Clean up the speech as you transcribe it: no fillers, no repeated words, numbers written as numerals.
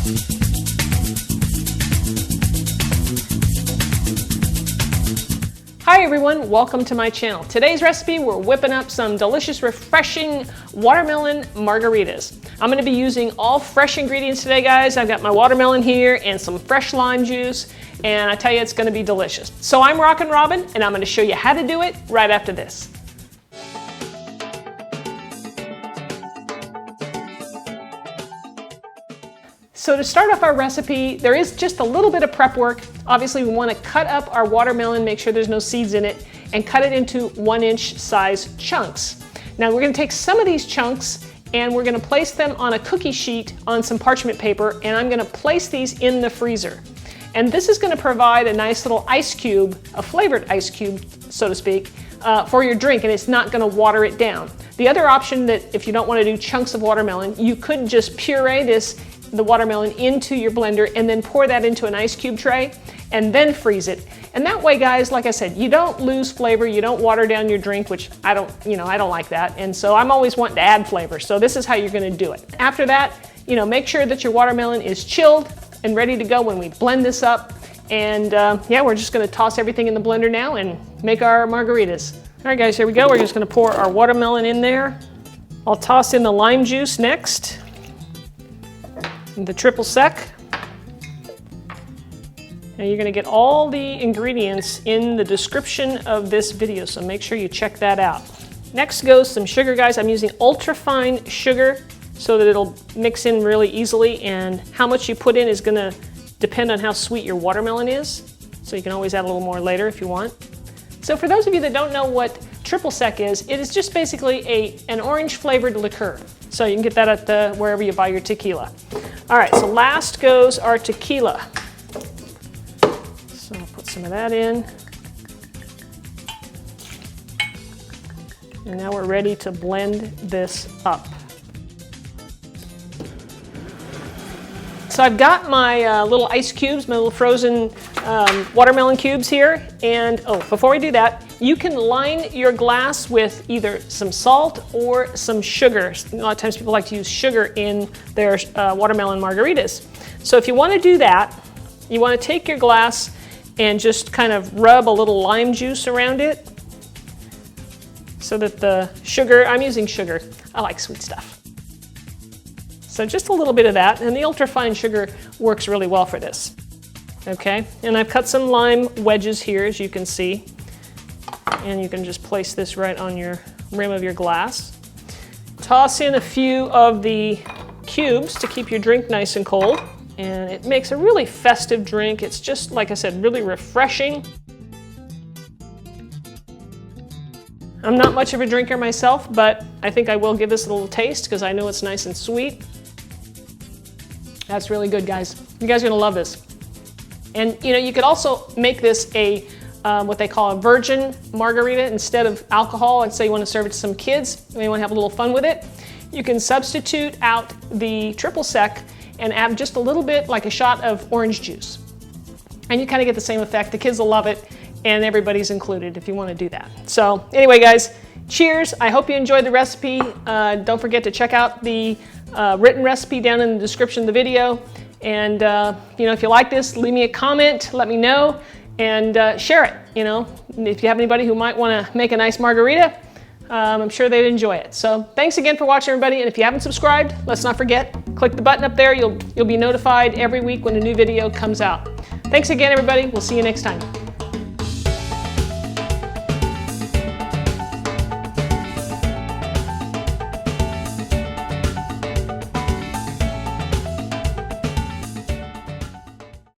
Hi everyone, welcome to my channel. Today's recipe, we're whipping up some delicious, refreshing watermelon margaritas. I'm going to be using all fresh ingredients today, guys. I've got my watermelon here and some fresh lime juice, and I tell you, it's going to be delicious. So I'm Rockin' Robin, and I'm going to show you how to do it right after this. So to start off our recipe, there is just a little bit of prep work. Obviously, we want to cut up our watermelon, make sure there's no seeds in it, and cut it into 1-inch size chunks. Now we're going to take some of these chunks and we're going to place them on a cookie sheet on some parchment paper, and I'm going to place these in the freezer. And this is going to provide a nice little ice cube, a flavored ice cube, so to speak, for your drink, and it's not going to water it down. The other option, that if you don't want to do chunks of watermelon, you could just puree the watermelon into your blender and then pour that into an ice cube tray and then freeze it. And that way, guys, like I said, you don't lose flavor, you don't water down your drink, which I don't like that. And so I'm always wanting to add flavor. So this is how you're going to do it. After that, make sure that your watermelon is chilled and ready to go when we blend this up. And yeah, we're just going to toss everything in the blender now and make our margaritas. All right, guys, here we go. We're just going to pour our watermelon in there. I'll toss in the lime juice next. The triple sec. Now you're going to get all the ingredients in the description of this video, so make sure you check that out. Next goes some sugar, guys. I'm using ultra-fine sugar so that it'll mix in really easily, and how much you put in is going to depend on how sweet your watermelon is, so you can always add a little more later if you want. So for those of you that don't know what triple sec is, it is just basically an orange flavored liqueur. So you can get that at wherever you buy your tequila. All right, so last goes our tequila. So I'll put some of that in. And now we're ready to blend this up. So I've got my little ice cubes, my little frozen watermelon cubes here. And before we do that, you can line your glass with either some salt or some sugar. A lot of times people like to use sugar in their watermelon margaritas. So if you want to do that, you want to take your glass and just kind of rub a little lime juice around it so that the sugar, I'm using sugar, I like sweet stuff. So just a little bit of that, and the ultra-fine sugar works really well for this. Okay, and I've cut some lime wedges here, as you can see. And you can just place this right on your rim of your glass. Toss in a few of the cubes to keep your drink nice and cold. And it makes a really festive drink. It's just, like I said, really refreshing. I'm not much of a drinker myself, but I think I will give this a little taste because I know it's nice and sweet. That's really good, guys. You guys are gonna love this. And you could also make this a what they call a virgin margarita instead of alcohol, and say you want to serve it to some kids, and you want to have a little fun with it. You can substitute out the triple sec and add just a little bit, like a shot of orange juice. And you kind of get the same effect. The kids will love it, and everybody's included if you want to do that. So anyway, guys, cheers. I hope you enjoyed the recipe. Don't forget to check out the written recipe down in the description of the video. And if you like this, leave me a comment, let me know, and share it. If you have anybody who might want to make a nice margarita, I'm sure they'd enjoy it. So thanks again for watching, everybody. And if you haven't subscribed, let's not forget, click the button up there. You'll be notified every week when a new video comes out. Thanks again, everybody. We'll see you next time.